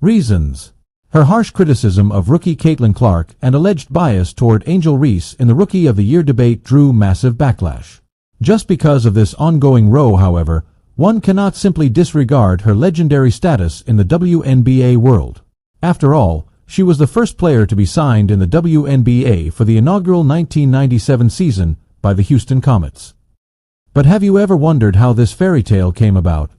Reasons. Her harsh criticism of rookie Caitlin Clark and alleged bias toward Angel Reese in the Rookie of the Year debate drew massive backlash. Just because of this ongoing row, however, one cannot simply disregard her legendary status in the WNBA world. After all, she was the first player to be signed in the WNBA for the inaugural 1997 season by the Houston Comets. But have you ever wondered how this fairy tale came about?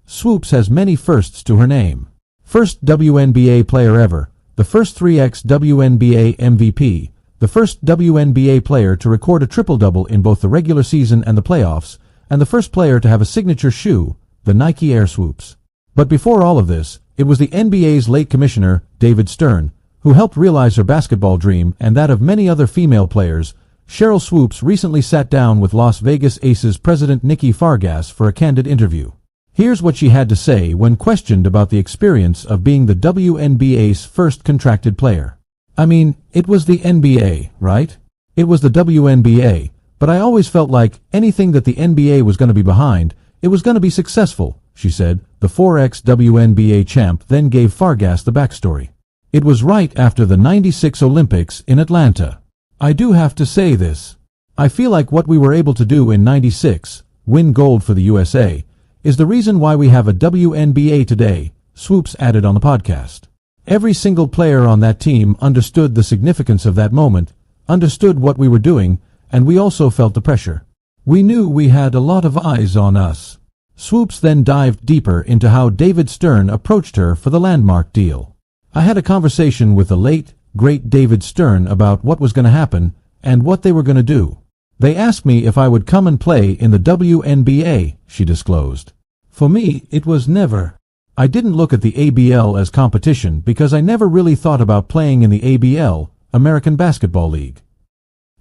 Swoops has many firsts to her name. First WNBA player ever, the first 3x WNBA MVP, the first WNBA player to record a triple-double in both the regular season and the playoffs, and the first player to have a signature shoe, the Nike Air Swoops. But before all of this, it was the NBA's late commissioner, David Stern, who helped realize her basketball dream and that of many other female players. Sheryl Swoops recently sat down with Las Vegas Aces president Nikki Fargas for a candid interview. Here's what she had to say when questioned about the experience of being the WNBA's first contracted player. I mean, it was the NBA, right? It was the WNBA, but I always felt like anything that the NBA was going to be behind, it was going to be successful, she said. The 4x WNBA champ then gave Fargas the backstory. It was right after the '96 Olympics in Atlanta. I do have to say this. I feel like what we were able to do in '96, win gold for the USA, is the reason why we have a WNBA today, Swoops added on the podcast. Every single player on that team understood the significance of that moment, understood what we were doing, and we also felt the pressure. We knew we had a lot of eyes on us. Swoops then dived deeper into how David Stern approached her for the landmark deal. I had a conversation with the late, great David Stern about what was going to happen and what they were going to do. They asked me if I would come and play in the WNBA, she disclosed. For me, it was never. I didn't look at the ABL as competition because I never really thought about playing in the ABL, American Basketball League.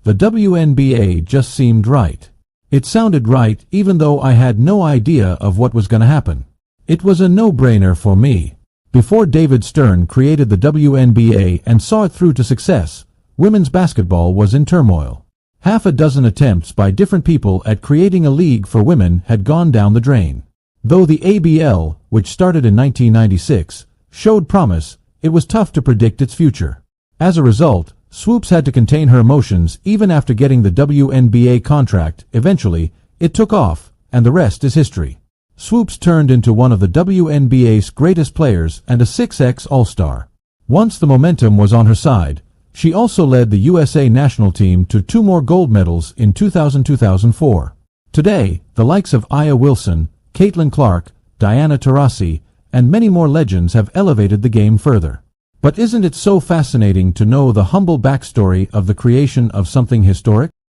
The WNBA just seemed right. It sounded right even though I had no idea of what was going to happen. It was a no-brainer for me. Before David Stern created the WNBA and saw it through to success, women's basketball was in turmoil. Half a dozen attempts by different people at creating a league for women had gone down the drain. Though the ABL, which started in 1996, showed promise, it was tough to predict its future. As a result, Swoops had to contain her emotions even after getting the WNBA contract. Eventually, it took off, and the rest is history. Swoops turned into one of the WNBA's greatest players and a 6x All-Star. Once the momentum was on her side, she also led the USA national team to 2 more gold medals in 2000-2004. Today, the likes of Aya Wilson, Caitlin Clark, Diana Taurasi, and many more legends have elevated the game further. But isn't it so fascinating to know the humble backstory of the creation of something historic?